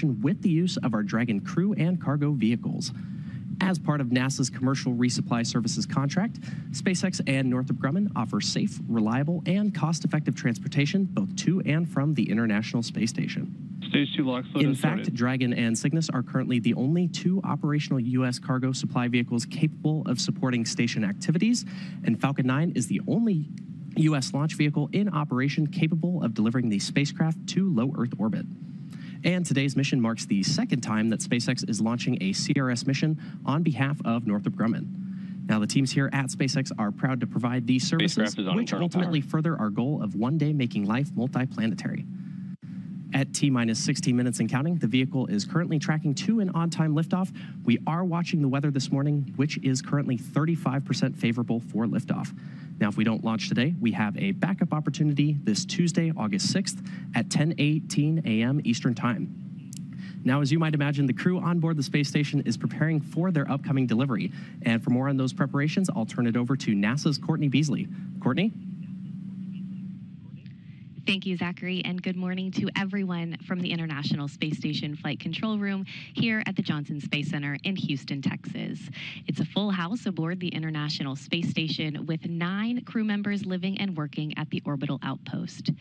mission with the use of our Dragon crew and cargo vehicles. As part of NASA's commercial resupply services contract, SpaceX and Northrop Grumman offer safe, reliable, and cost-effective transportation both to and from the International Space Station. Stage 2 lock slot In is fact, started. Dragon and Cygnus are currently the only two operational U.S. cargo supply vehicles capable of supporting station activities, and Falcon 9 is the only U.S. launch vehicle in operation capable of delivering the spacecraft to low Earth orbit. And today's mission marks the second time that SpaceX is launching a CRS mission on behalf of Northrop Grumman. Now, the teams here at SpaceX are proud to provide these services, which ultimately further our goal of one day making life multiplanetary. At T-minus 16 minutes and counting, the vehicle is currently tracking to an on-time liftoff. We are watching the weather this morning, which is currently 35% favorable for liftoff. Now, if we don't launch today, we have a backup opportunity this Tuesday, August 6th at 10:18 a.m. Eastern Time. Now, as you might imagine, the crew on board the space station is preparing for their upcoming delivery. And for more on those preparations, I'll turn it over to NASA's Courtney Beasley. Courtney? Thank you, Zachary, and good morning to everyone from the International Space Station Flight Control Room here at the Johnson Space Center in Houston, Texas. It's a full house aboard the International Space Station with 9 crew members living and working at the orbital outpost.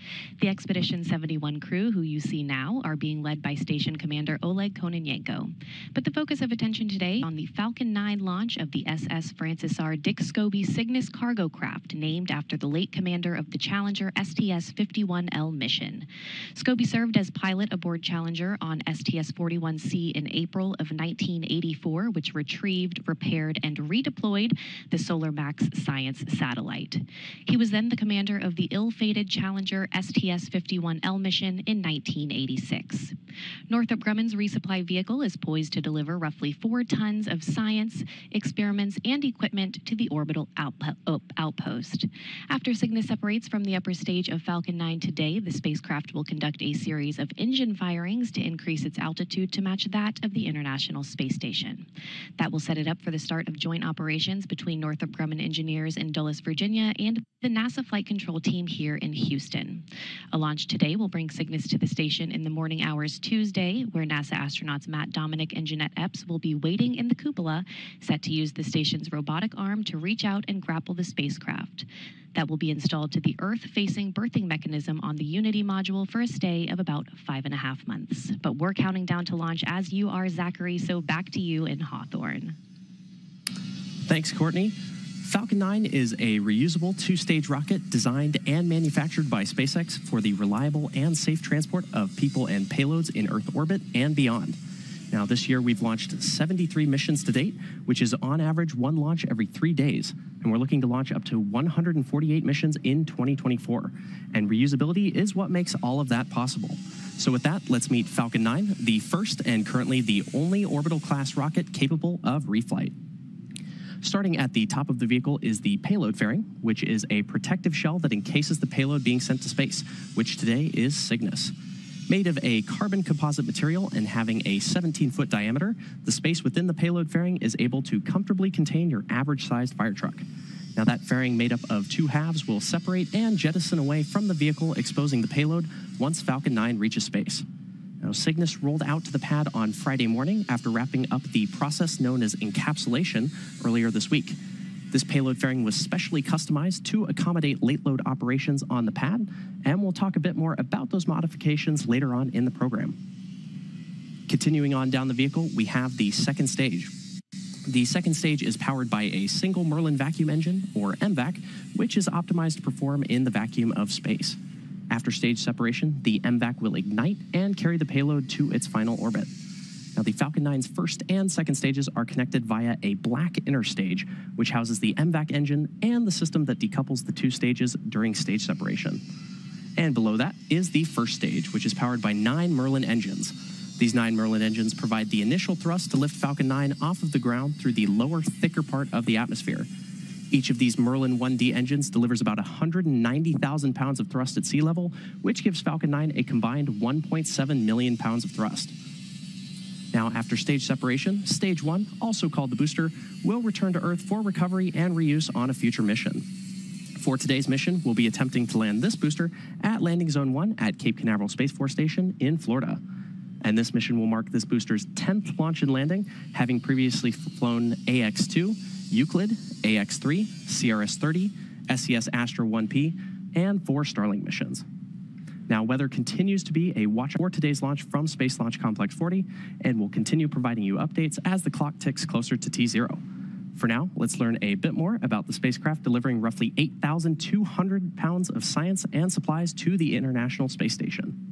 The Expedition 71 crew, who you see now, are being led by Station Commander Oleg Kononenko. But the focus of attention today on the Falcon 9 launch of the SS Francis R. Dick Scobie Cygnus cargo craft, named after the late commander of the Challenger STS-51L mission. Scobie served as pilot aboard Challenger on STS-41C in April of 1984, which retrieved, repaired, and redeployed the Solar Max science satellite. He was then the commander of the ill-fated Challenger STS-51L mission in 1986. Northrop Grumman's resupply vehicle is poised to deliver roughly 4 tons of science, experiments, and equipment to the orbital outpost. After Cygnus separates from the upper stage of Falcon 9 today, the spacecraft will conduct a series of engine firings to increase its altitude to match that of the International Space Station. That will set it up for the start of joint operations between Northrop Grumman engineers in Dulles, Virginia, and the NASA Flight Control team here in Houston. A launch today will bring Cygnus to the station in the morning hours Tuesday, where NASA astronauts Matt Dominic and Jeanette Epps will be waiting in the cupola, set to use the station's robotic arm to reach out and grapple the spacecraft. That will be installed to the Earth-facing berthing mechanism on the Unity module for a stay of about 5.5 months. But we're counting down to launch as you are, Zachary, so back to you in Hawthorne. Thanks, Courtney. Falcon 9 is a reusable 2-stage rocket designed and manufactured by SpaceX for the reliable and safe transport of people and payloads in Earth orbit and beyond. Now, this year, we've launched 73 missions to date, which is on average 1 launch every 3 days. And we're looking to launch up to 148 missions in 2024. And reusability is what makes all of that possible. So with that, let's meet Falcon 9, the first and currently the only orbital-class rocket capable of reflight. Starting at the top of the vehicle is the payload fairing, which is a protective shell that encases the payload being sent to space, which today is Cygnus. Made of a carbon composite material and having a 17-foot diameter, the space within the payload fairing is able to comfortably contain your average-sized fire truck. Now, that fairing made up of 2 halves will separate and jettison away from the vehicle, exposing the payload once Falcon 9 reaches space. Now, Cygnus rolled out to the pad on Friday morning after wrapping up the process known as encapsulation earlier this week. This payload fairing was specially customized to accommodate late load operations on the pad, and we'll talk a bit more about those modifications later on in the program. Continuing on down the vehicle, we have the second stage. The second stage is powered by a single Merlin vacuum engine, or MVAC, which is optimized to perform in the vacuum of space. After stage separation, the MVAC will ignite and carry the payload to its final orbit. Now, the Falcon 9's first and second stages are connected via a black inner stage, which houses the MVAC engine and the system that decouples the 2 stages during stage separation. And below that is the first stage, which is powered by 9 Merlin engines. These 9 Merlin engines provide the initial thrust to lift Falcon 9 off of the ground through the lower, thicker part of the atmosphere. Each of these Merlin 1D engines delivers about 190,000 pounds of thrust at sea level, which gives Falcon 9 a combined 1.7 million pounds of thrust. Now, after stage separation, Stage 1, also called the booster, will return to Earth for recovery and reuse on a future mission. For today's mission, we'll be attempting to land this booster at Landing Zone 1 at Cape Canaveral Space Force Station in Florida. And this mission will mark this booster's 10th launch and landing, having previously flown AX-2, Euclid, AX-3, CRS-30, SES Astra 1P, and 4 Starlink missions. Now, weather continues to be a watch for today's launch from Space Launch Complex 40, and we'll continue providing you updates as the clock ticks closer to T0. For now, let's learn a bit more about the spacecraft delivering roughly 8,200 pounds of science and supplies to the International Space Station.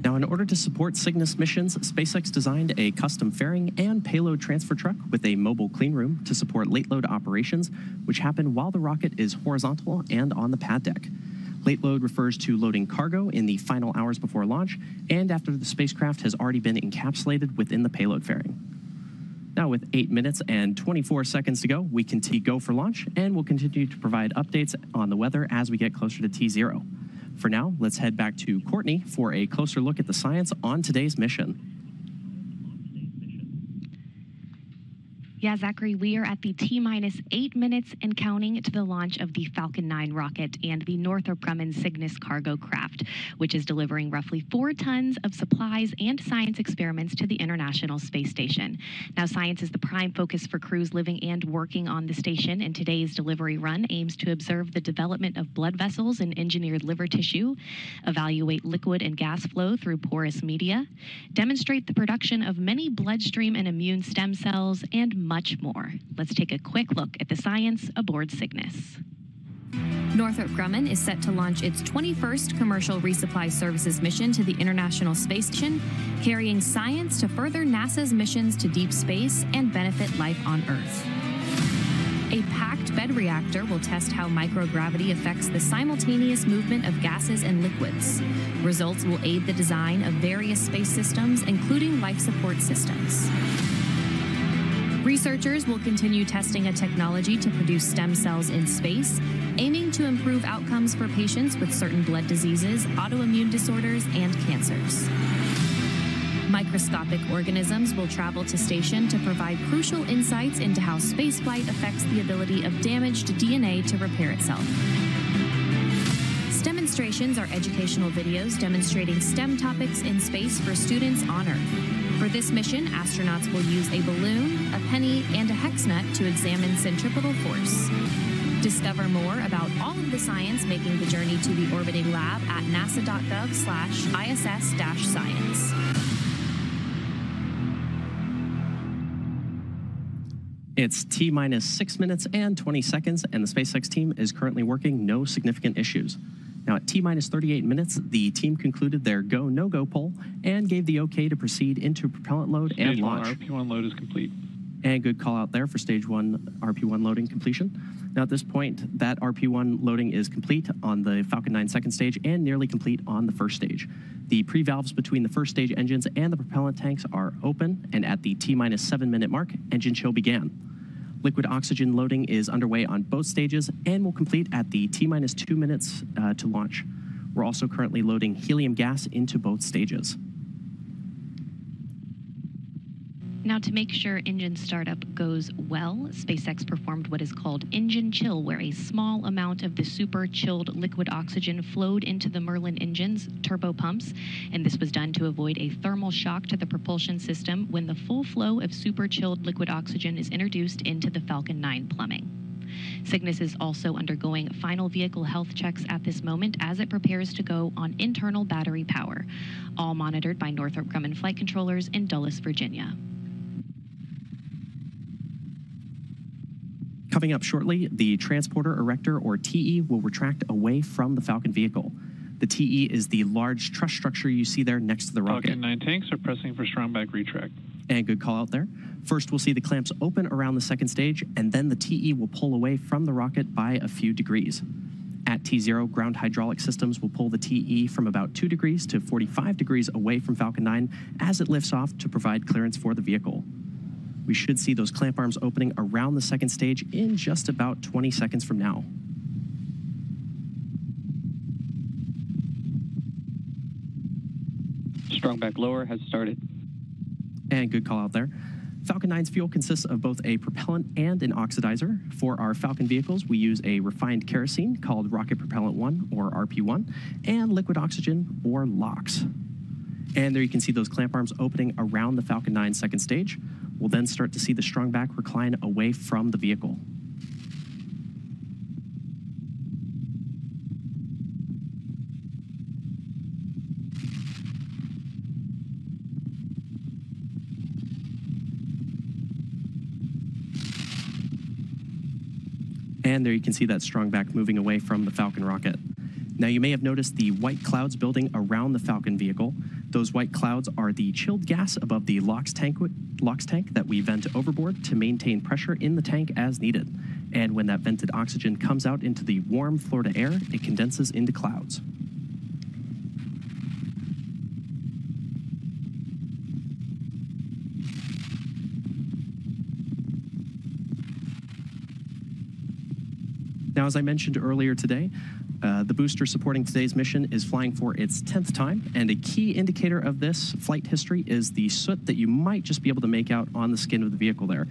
Now, in order to support Cygnus missions, SpaceX designed a custom fairing and payload transfer truck with a mobile clean room to support late load operations, which happen while the rocket is horizontal and on the pad deck. Late load refers to loading cargo in the final hours before launch and after the spacecraft has already been encapsulated within the payload fairing. Now, with 8 minutes and 24 seconds to go, we can go for launch, and we'll continue to provide updates on the weather as we get closer to T0. For now, let's head back to Courtney for a closer look at the science on today's mission. Yeah, Zachary, we are at the T-minus 8 minutes and counting to the launch of the Falcon 9 rocket and the Northrop Grumman Cygnus cargo craft, which is delivering roughly 4 tons of supplies and science experiments to the International Space Station. Now, science is the prime focus for crews living and working on the station, and today's delivery run aims to observe the development of blood vessels and engineered liver tissue, evaluate liquid and gas flow through porous media, demonstrate the production of many bloodstream and immune stem cells, and much more. Let's take a quick look at the science aboard Cygnus. Northrop Grumman is set to launch its 21st commercial resupply services mission to the International Space Station, carrying science to further NASA's missions to deep space and benefit life on Earth. A packed bed reactor will test how microgravity affects the simultaneous movement of gases and liquids. Results will aid the design of various space systems, including life support systems. Researchers will continue testing a technology to produce stem cells in space, aiming to improve outcomes for patients with certain blood diseases, autoimmune disorders, and cancers. Microscopic organisms will travel to station to provide crucial insights into how spaceflight affects the ability of damaged DNA to repair itself. Demonstrations are educational videos demonstrating STEM topics in space for students on Earth. For this mission, astronauts will use a balloon, a penny, and a hex nut to examine centripetal force. Discover more about all of the science making the journey to the orbiting lab at nasa.gov/ISS-science. It's T-minus 6 minutes and 20 seconds, and the SpaceX team is currently working no significant issues. Now, at T-minus 38 minutes, the team concluded their go, no-go poll and gave the okay to proceed into propellant load and launch. Stage 1 RP1 load is complete. And good call out there for Stage 1 RP1 loading completion. Now, at this point, that RP1 loading is complete on the Falcon 9 second stage and nearly complete on the first stage. The pre-valves between the first stage engines and the propellant tanks are open, and at the T-minus 7 minute mark, engine chill began. Liquid oxygen loading is underway on both stages and will complete at the T-minus 2 minutes to launch. We're also currently loading helium gas into both stages. Now, to make sure engine startup goes well, SpaceX performed what is called engine chill, where a small amount of the super chilled liquid oxygen flowed into the Merlin engine's turbo pumps, and this was done to avoid a thermal shock to the propulsion system when the full flow of super chilled liquid oxygen is introduced into the Falcon 9 plumbing. Cygnus is also undergoing final vehicle health checks at this moment as it prepares to go on internal battery power, all monitored by Northrop Grumman flight controllers in Dulles, Virginia. Coming up shortly, the transporter erector, or TE, will retract away from the Falcon vehicle. The TE is the large truss structure you see there next to the rocket. Falcon 9 tanks are pressing for strong back retract. And good call out there. First, we'll see the clamps open around the second stage, and then the TE will pull away from the rocket by a few degrees. At T0, ground hydraulic systems will pull the TE from about 2 degrees to 45 degrees away from Falcon 9 as it lifts off to provide clearance for the vehicle. We should see those clamp arms opening around the second stage in just about 20 seconds from now. Strong back lower has started. And good call out there. Falcon 9's fuel consists of both a propellant and an oxidizer. For our Falcon vehicles, we use a refined kerosene called Rocket Propellant 1, or RP1, and liquid oxygen, or LOX. And there you can see those clamp arms opening around the Falcon 9 second stage. We'll then start to see the strong back recline away from the vehicle. And there you can see that strong back moving away from the Falcon rocket. Now, you may have noticed the white clouds building around the Falcon vehicle. Those white clouds are the chilled gas above the LOX tank that we vent overboard to maintain pressure in the tank as needed. And when that vented oxygen comes out into the warm Florida air, it condenses into clouds. Now, as I mentioned earlier today, the booster supporting today's mission is flying for its 10th time, and a key indicator of this flight history is the soot that you might just be able to make out on the skin of the vehicle there.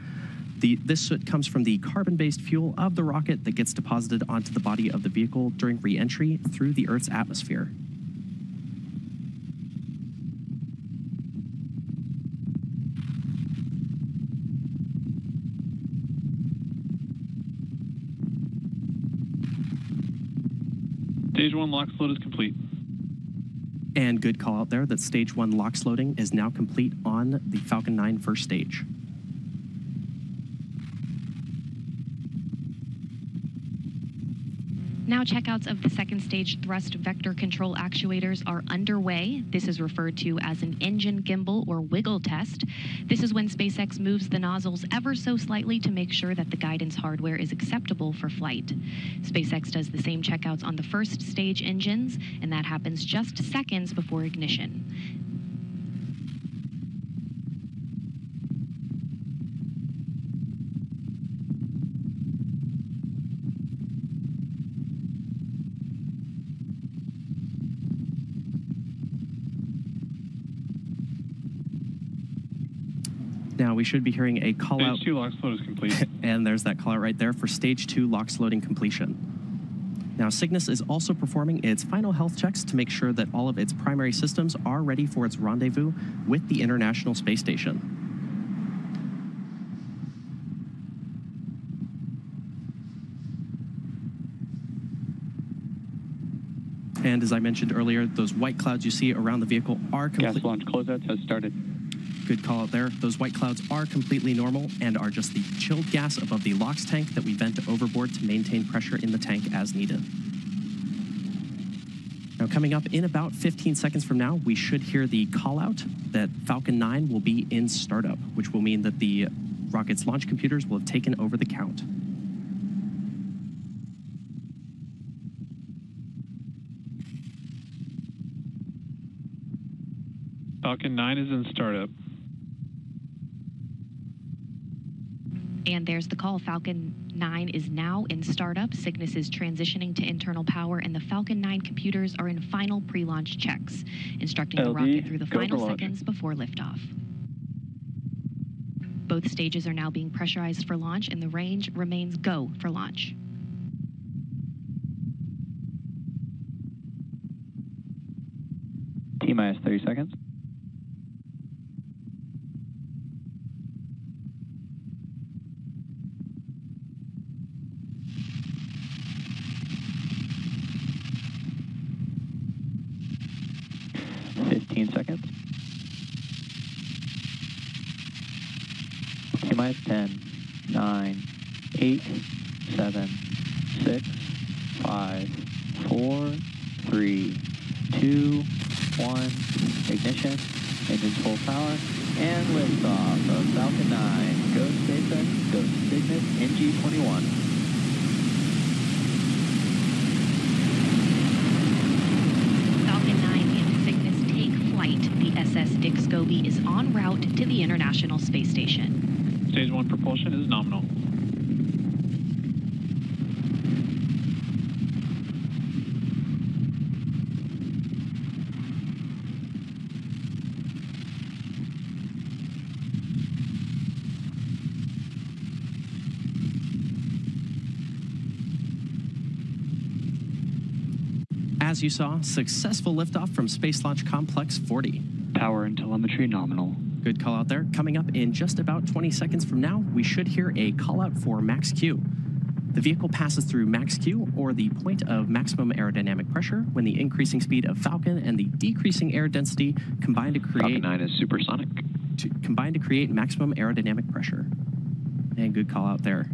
This soot comes from the carbon-based fuel of the rocket that gets deposited onto the body of the vehicle during re-entry through the Earth's atmosphere. Stage 1 LOX load is complete. And good call out there that Stage 1 LOX loading is now complete on the Falcon 9 first stage. Now, checkouts of the second stage thrust vector control actuators are underway. This is referred to as an engine gimbal or wiggle test. This is when SpaceX moves the nozzles ever so slightly to make sure that the guidance hardware is acceptable for flight. SpaceX does the same checkouts on the first stage engines, and that happens just seconds before ignition. Now, we should be hearing a call Stage out. 2 LOX load is complete. And there's that call out right there for Stage 2 LOX loading completion. Now, Cygnus is also performing its final health checks to make sure that all of its primary systems are ready for its rendezvous with the International Space Station. And as I mentioned earlier, those white clouds you see around the vehicle are Gas launch closeouts has started. Good call out there. Those white clouds are completely normal and are just the chilled gas above the LOX tank that we vent overboard to maintain pressure in the tank as needed. Now, coming up in about 15 seconds from now, we should hear the call out that Falcon 9 will be in startup, which will mean that the rocket's launch computers will have taken over the count. Falcon 9 is in startup. And there's the call. Falcon 9 is now in startup. Cygnus is transitioning to internal power, and the Falcon 9 computers are in final pre-launch checks, instructing the rocket through the final seconds before liftoff. Both stages are now being pressurized for launch, and the range remains go for launch. T-minus 30 seconds. Seconds. T-minus 10, 9, 8, 7, 6, 5, 4, 3, 2, 1. Ignition. Engines full power. And liftoff of Falcon 9. Go SpaceX, go Cygnus, NG-21. Dick Scobie is en route to the International Space Station. Stage 1 propulsion is nominal. As you saw, successful liftoff from Space Launch Complex 40. Power and telemetry nominal. Good call out there. Coming up in just about 20 seconds from now, we should hear a call out for Max Q. The vehicle passes through Max Q, or the point of maximum aerodynamic pressure, when the increasing speed of Falcon and the decreasing air density combine to create... Falcon 9 is supersonic. Combine to create maximum aerodynamic pressure. And good call out there.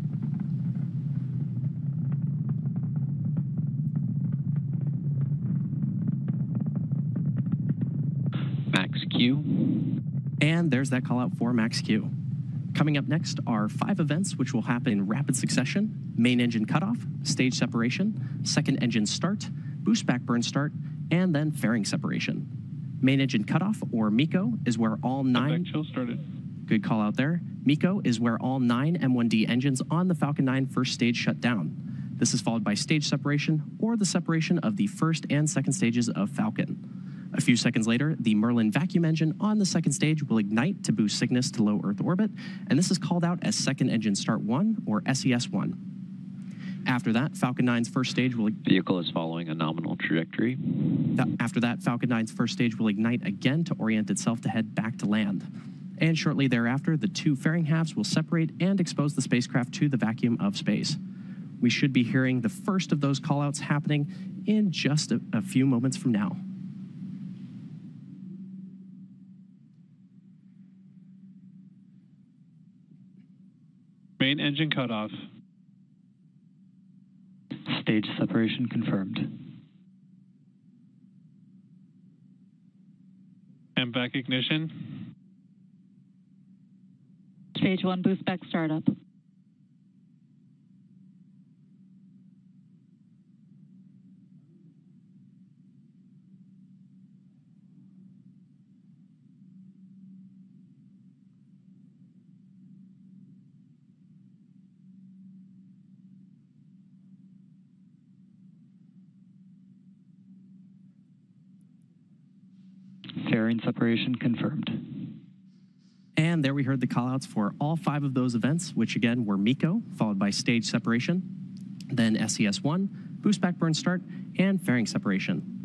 Max Q. And there's that call out for Max Q. Coming up next are 5 events which will happen in rapid succession: main engine cutoff, stage separation, second engine start, boost back burn start, and then fairing separation. Main engine cutoff, or MECO, is where all 9... Chill started. Good call out there. MECO is where all 9 M1D engines on the Falcon 9 first stage shut down. This is followed by stage separation, or the separation of the first and second stages of Falcon. A few seconds later, the Merlin vacuum engine on the second stage will ignite to boost Cygnus to low Earth orbit, and this is called out as Second Engine Start 1, or SES-1. After that, Falcon 9's first stage will... Vehicle is following a nominal trajectory. After that, Falcon 9's first stage will ignite again to orient itself to head back to land. And shortly thereafter, the 2 fairing halves will separate and expose the spacecraft to the vacuum of space. We should be hearing the first of those callouts happening in just a few moments from now. Main engine cutoff. Stage separation confirmed. And back ignition. Stage 1 boost back startup. Fairing separation confirmed. And there we heard the callouts for all 5 of those events, which again were MECO, followed by stage separation, then SES-1, boost back burn start, and fairing separation.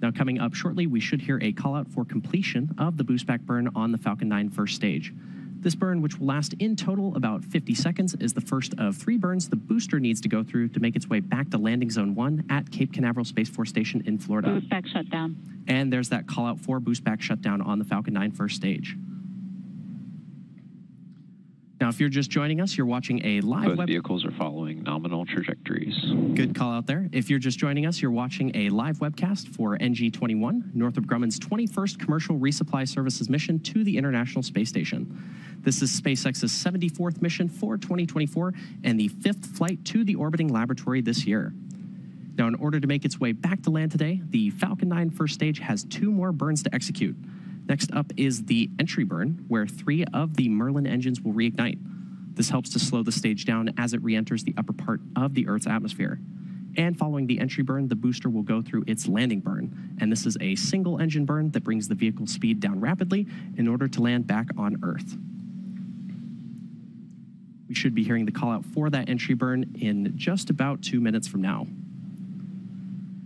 Now, coming up shortly, we should hear a call out for completion of the boost back burn on the Falcon 9 first stage. This burn, which will last in total about 50 seconds, is the first of 3 burns the booster needs to go through to make its way back to landing zone 1 at Cape Canaveral Space Force Station in Florida. Boost back shutdown. And there's that call out for boost back shutdown on the Falcon 9 first stage. Now, if you're just joining us, you're watching a live Both vehicles are following nominal trajectories. Good call out there. If you're just joining us, you're watching a live webcast for NG-21, Northrop Grumman's 21st commercial resupply services mission to the International Space Station. This is SpaceX's 74th mission for 2024 and the 5th flight to the orbiting laboratory this year. Now, in order to make its way back to land today, the Falcon 9 first stage has 2 more burns to execute. Next up is the entry burn, where 3 of the Merlin engines will reignite. This helps to slow the stage down as it re-enters the upper part of the Earth's atmosphere. And following the entry burn, the booster will go through its landing burn. And this is a single engine burn that brings the vehicle's speed down rapidly in order to land back on Earth. We should be hearing the call out for that entry burn in just about 2 minutes from now.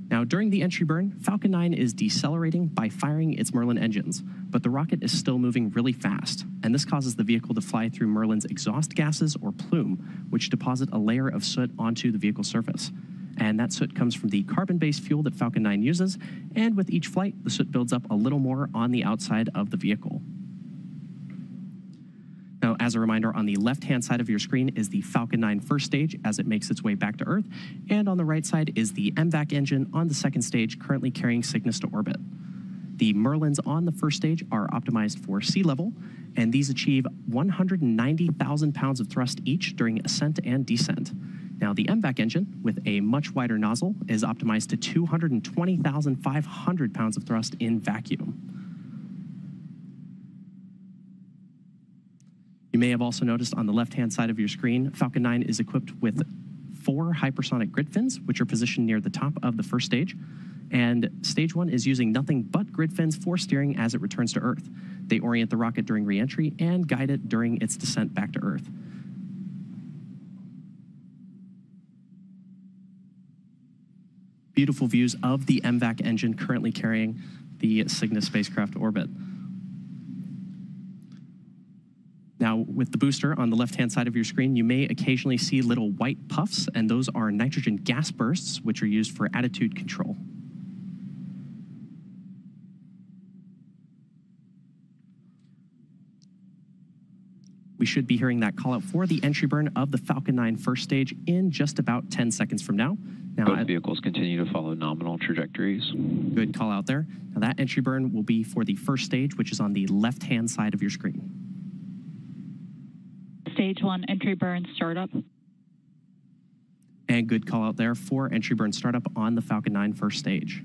Now, during the entry burn, Falcon 9 is decelerating by firing its Merlin engines, but the rocket is still moving really fast, and this causes the vehicle to fly through Merlin's exhaust gases or plume, which deposit a layer of soot onto the vehicle's surface. And that soot comes from the carbon-based fuel that Falcon 9 uses, and with each flight, the soot builds up a little more on the outside of the vehicle. Now, as a reminder, on the left-hand side of your screen is the Falcon 9 first stage as it makes its way back to Earth, and on the right side is the MVAC engine on the second stage currently carrying Cygnus to orbit. The Merlins on the first stage are optimized for sea level, and these achieve 190,000 pounds of thrust each during ascent and descent. Now, the MVAC engine, with a much wider nozzle, is optimized to 220,500 pounds of thrust in vacuum. You may have also noticed on the left-hand side of your screen, Falcon 9 is equipped with 4 hypersonic grid fins, which are positioned near the top of the first stage. And stage 1 is using nothing but grid fins for steering as it returns to Earth. They orient the rocket during re-entry and guide it during its descent back to Earth. Beautiful views of the MVAC engine currently carrying the Cygnus spacecraft to orbit. Now, with the booster on the left-hand side of your screen, you may occasionally see little white puffs, and those are nitrogen gas bursts, which are used for attitude control. We should be hearing that call out for the entry burn of the Falcon 9 first stage in just about 10 seconds from now. Both vehicles continue to follow nominal trajectories. Good call out there. Now, that entry burn will be for the first stage, which is on the left-hand side of your screen. Stage 1 entry burn startup. And good call out there for entry burn startup on the Falcon 9 first stage.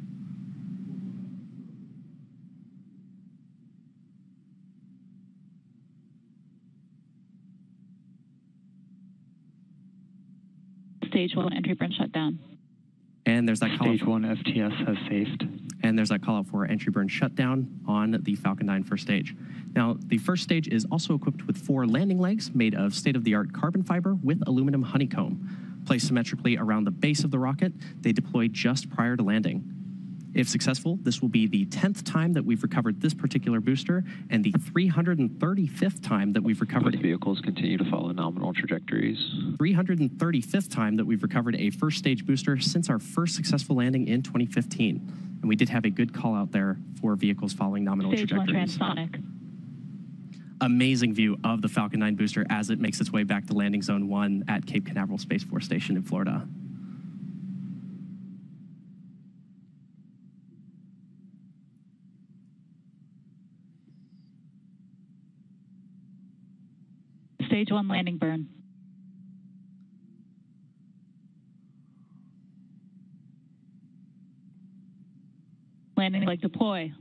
Stage 1 entry burn shutdown. And there's that call out. Stage 1 FTS has safed. And there's that call out for entry burn shutdown on the Falcon 9 first stage. Now, the first stage is also equipped with 4 landing legs made of state-of-the-art carbon fiber with aluminum honeycomb. Placed symmetrically around the base of the rocket, they deploy just prior to landing. If successful, this will be the 10th time that we've recovered this particular booster and the 335th time that we've recovered. Both vehicles continue to follow nominal trajectories. 335th time that we've recovered a first stage booster since our first successful landing in 2015. And we did have a good call out there for vehicles following nominal trajectories. Stage 1 transonic. Amazing view of the Falcon 9 booster as it makes its way back to landing zone 1 at Cape Canaveral Space Force Station in Florida. Stage 1 landing burn. Landing leg deploy.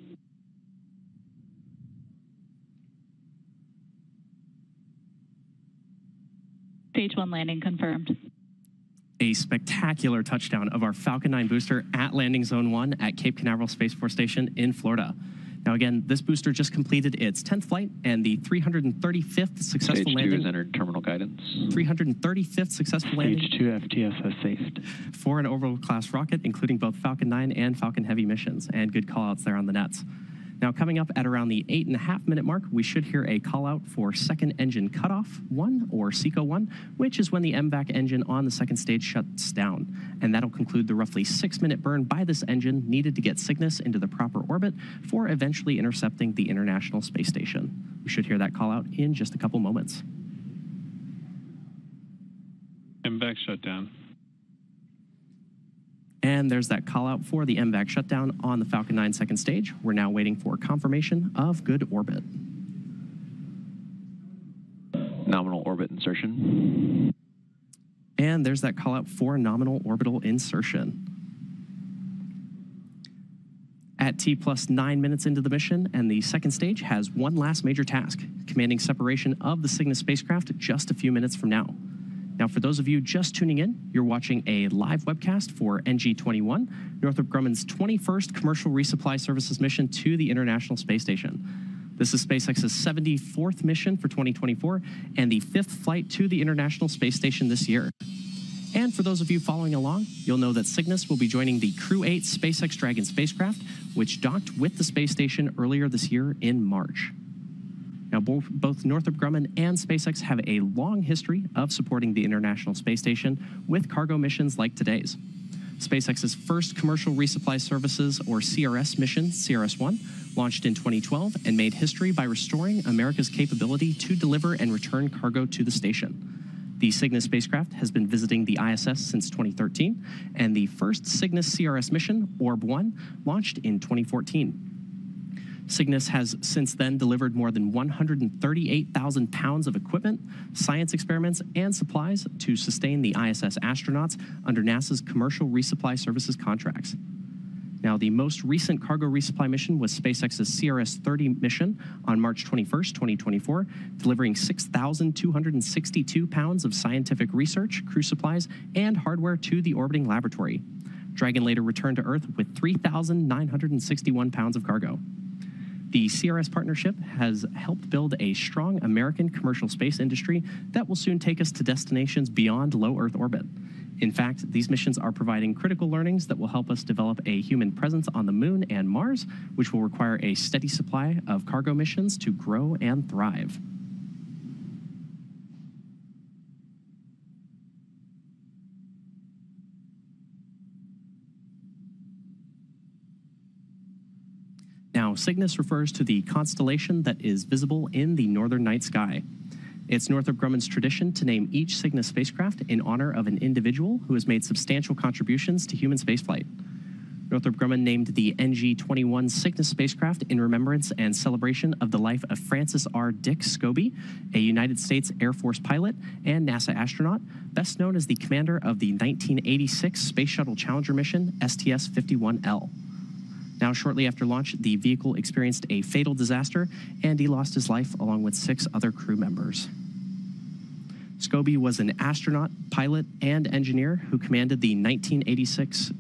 Stage 1 landing confirmed. A spectacular touchdown of our Falcon 9 booster at landing zone 1 at Cape Canaveral Space Force Station in Florida. Now, again, this booster just completed its 10th flight and the 335th successful Stage 2 landing. has entered terminal guidance. 335th successful landing. Stage 2 FTS has safed. For an orbital-class rocket, including both Falcon 9 and Falcon Heavy missions, and good call-outs there on the nets. Now, coming up at around the 8.5-minute mark, we should hear a call-out for second engine cutoff 1, or SECO 1, which is when the MVAC engine on the second stage shuts down. And that'll conclude the roughly 6-minute burn by this engine needed to get Cygnus into the proper orbit for eventually intercepting the International Space Station. We should hear that call-out in just a couple moments. MVAC shutdown. And there's that call out for the MVAC shutdown on the Falcon 9 second stage. We're now waiting for confirmation of good orbit. Nominal orbit insertion. And there's that call out for nominal orbital insertion. At T plus 9 minutes into the mission, and the second stage has one last major task, commanding separation of the Cygnus spacecraft just a few minutes from now. Now, for those of you just tuning in, you're watching a live webcast for NG-21, Northrop Grumman's 21st commercial resupply services mission to the International Space Station. This is SpaceX's 74th mission for 2024 and the 5th flight to the International Space Station this year. And for those of you following along, you'll know that Cygnus will be joining the Crew 8 SpaceX Dragon spacecraft, which docked with the space station earlier this year in March. Now, both Northrop Grumman and SpaceX have a long history of supporting the International Space Station with cargo missions like today's. SpaceX's first commercial resupply services, or CRS mission, CRS-1, launched in 2012 and made history by restoring America's capability to deliver and return cargo to the station. The Cygnus spacecraft has been visiting the ISS since 2013, and the first Cygnus CRS mission, Orb-1, launched in 2014. Cygnus has since then delivered more than 138,000 pounds of equipment, science experiments, and supplies to sustain the ISS astronauts under NASA's commercial resupply services contracts. Now, the most recent cargo resupply mission was SpaceX's CRS-30 mission on March 21st, 2024, delivering 6,262 pounds of scientific research, crew supplies, and hardware to the orbiting laboratory. Dragon later returned to Earth with 3,961 pounds of cargo. The CRS partnership has helped build a strong American commercial space industry that will soon take us to destinations beyond low Earth orbit. In fact, these missions are providing critical learnings that will help us develop a human presence on the Moon and Mars, which will require a steady supply of cargo missions to grow and thrive. Now, Cygnus refers to the constellation that is visible in the northern night sky. It's Northrop Grumman's tradition to name each Cygnus spacecraft in honor of an individual who has made substantial contributions to human spaceflight. Northrop Grumman named the NG-21 Cygnus spacecraft in remembrance and celebration of the life of Francis R. Dick Scobie, a United States Air Force pilot and NASA astronaut, best known as the commander of the 1986 Space Shuttle Challenger mission, STS-51L. Now, shortly after launch, the vehicle experienced a fatal disaster, and he lost his life along with 6 other crew members. Scobie was an astronaut, pilot, and engineer who commanded the 1986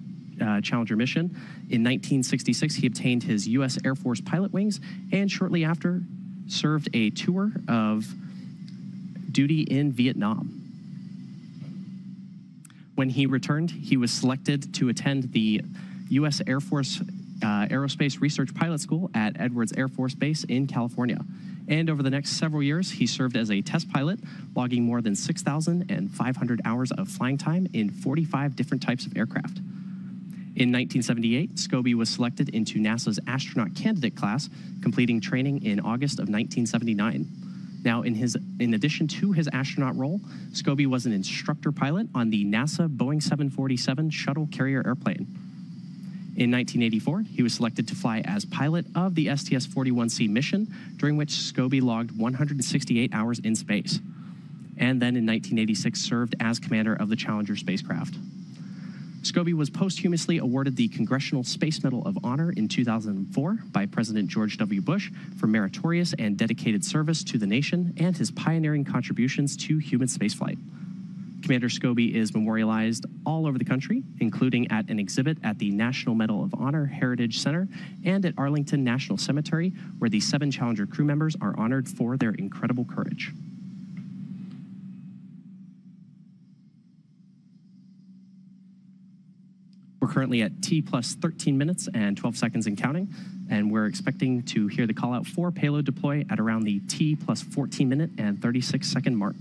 Challenger mission. In 1966, he obtained his U.S. Air Force pilot wings, and shortly after, served a tour of duty in Vietnam. When he returned, he was selected to attend the U.S. Air Force Aerospace Research Pilot School at Edwards Air Force Base in California. And over the next several years, he served as a test pilot, logging more than 6,500 hours of flying time in 45 different types of aircraft. In 1978, Scobie was selected into NASA's astronaut candidate class, completing training in August of 1979. Now, in addition to his astronaut role, Scobie was an instructor pilot on the NASA Boeing 747 shuttle carrier airplane. In 1984, he was selected to fly as pilot of the STS-41C mission, during which Scobie logged 168 hours in space. And then in 1986, served as commander of the Challenger spacecraft. Scobie was posthumously awarded the Congressional Space Medal of Honor in 2004 by President George W. Bush for meritorious and dedicated service to the nation and his pioneering contributions to human spaceflight. Commander Scobie is memorialized all over the country, including at an exhibit at the National Medal of Honor Heritage Center and at Arlington National Cemetery, where the 7 Challenger crew members are honored for their incredible courage. We're currently at T plus 13 minutes and 12 seconds and counting, and we're expecting to hear the call out for payload deploy at around the T plus 14 minute and 36 second mark.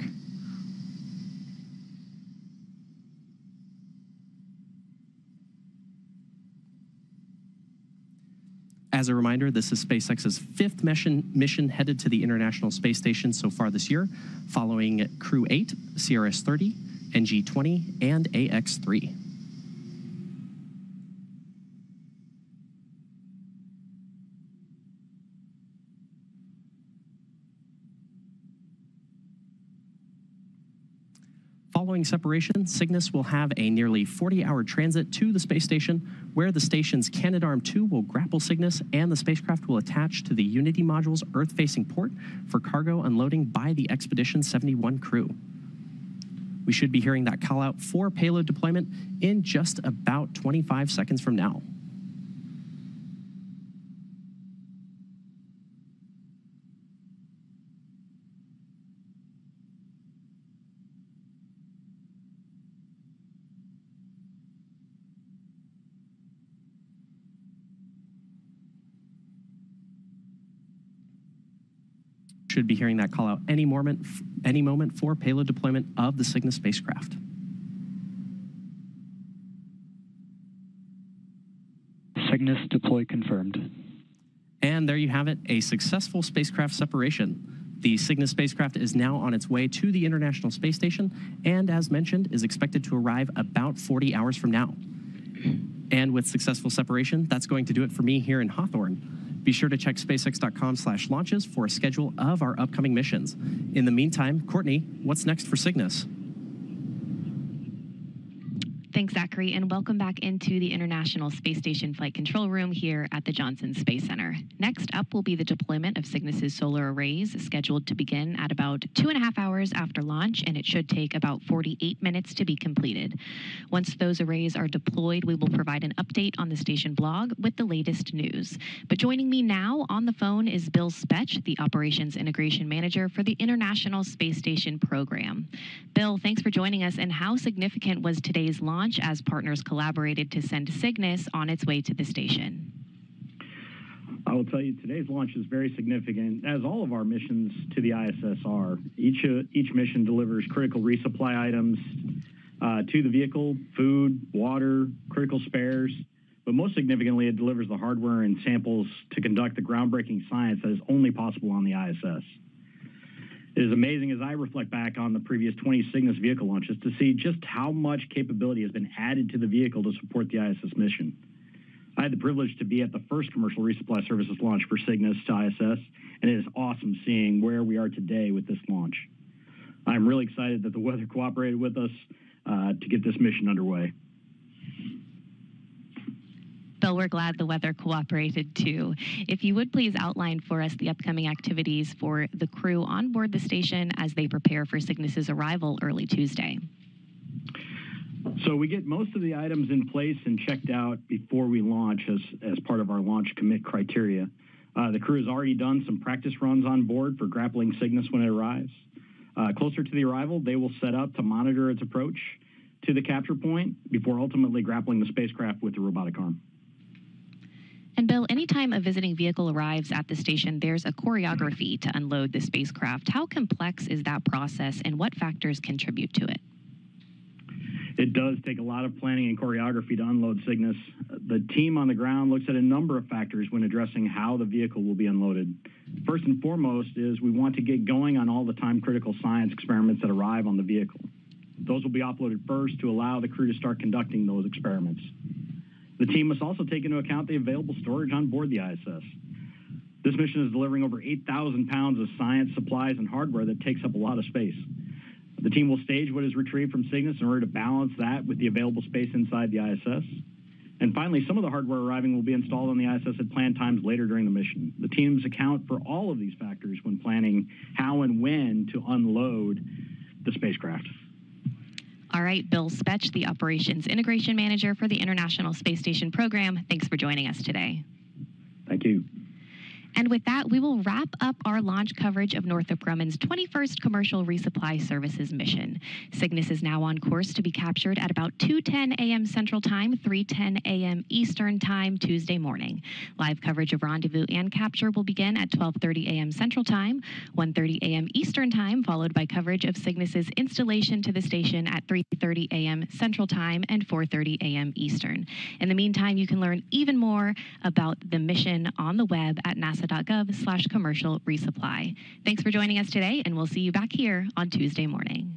As a reminder, this is SpaceX's 5th mission headed to the International Space Station so far this year, following Crew 8, CRS-30, NG-20, and AX-3. Following separation, Cygnus will have a nearly 40-hour transit to the space station, where the station's Canadarm2 will grapple Cygnus and the spacecraft will attach to the Unity module's Earth-facing port for cargo unloading by the Expedition 71 crew. We should be hearing that call out for payload deployment in just about 25 seconds from now. Should be hearing that call out any moment for payload deployment of the Cygnus spacecraft. Cygnus deploy confirmed. And there you have it, a successful spacecraft separation. The Cygnus spacecraft is now on its way to the International Space Station, and as mentioned, is expected to arrive about 40 hours from now. And with successful separation, that's going to do it for me here in Hawthorne. Be sure to check SpaceX.com/launches for a schedule of our upcoming missions. In the meantime, Courtney, what's next for Cygnus? Thanks, Zachary, and welcome back into the International Space Station Flight Control Room here at the Johnson Space Center. Next up will be the deployment of Cygnus's solar arrays, scheduled to begin at about 2.5 hours after launch, and it should take about 48 minutes to be completed. Once those arrays are deployed, we will provide an update on the station blog with the latest news. But joining me now on the phone is Bill Spetch, the Operations Integration Manager for the International Space Station program. Bill, thanks for joining us, and how significant was today's launch as partners collaborated to send Cygnus on its way to the station? I will tell you, today's launch is very significant, as all of our missions to the ISS are. Each mission delivers critical resupply items to the vehicle, food, water, critical spares, but most significantly, it delivers the hardware and samples to conduct the groundbreaking science that is only possible on the ISS. It is amazing as I reflect back on the previous 20 Cygnus vehicle launches to see just how much capability has been added to the vehicle to support the ISS mission. I had the privilege to be at the first commercial resupply services launch for Cygnus to ISS, and it is awesome seeing where we are today with this launch. I'm really excited that the weather cooperated with us to get this mission underway. Bill, we're glad the weather cooperated too. If you would please outline for us the upcoming activities for the crew on board the station as they prepare for Cygnus's arrival early Tuesday. So we get most of the items in place and checked out before we launch as part of our launch commit criteria. The crew has already done some practice runs on board for grappling Cygnus when it arrives. Closer to the arrival, they will set up to monitor its approach to the capture point before ultimately grappling the spacecraft with the robotic arm. And Bill, anytime a visiting vehicle arrives at the station, there's a choreography to unload the spacecraft. How complex is that process, and what factors contribute to it? It does take a lot of planning and choreography to unload Cygnus. The team on the ground looks at a number of factors when addressing how the vehicle will be unloaded. First and foremost is we want to get going on all the time-critical science experiments that arrive on the vehicle. Those will be uploaded first to allow the crew to start conducting those experiments. The team must also take into account the available storage on board the ISS. This mission is delivering over 8,000 pounds of science, supplies, and hardware that takes up a lot of space. The team will stage what is retrieved from Cygnus in order to balance that with the available space inside the ISS. And finally, some of the hardware arriving will be installed on the ISS at planned times later during the mission. The teams account for all of these factors when planning how and when to unload the spacecraft. All right, Bill Spetch, the Operations Integration Manager for the International Space Station Program. Thanks for joining us today. Thank you. And with that, we will wrap up our launch coverage of Northrop Grumman's 21st Commercial Resupply Services mission. Cygnus is now on course to be captured at about 2:10 a.m. Central Time, 3:10 a.m. Eastern Time, Tuesday morning. Live coverage of rendezvous and capture will begin at 12:30 a.m. Central Time, 1:30 a.m. Eastern Time, followed by coverage of Cygnus's installation to the station at 3:30 a.m. Central Time and 4:30 a.m. Eastern. In the meantime, you can learn even more about the mission on the web at nasa.gov/commercial resupply. Thanks for joining us today, and we'll see you back here on Tuesday morning.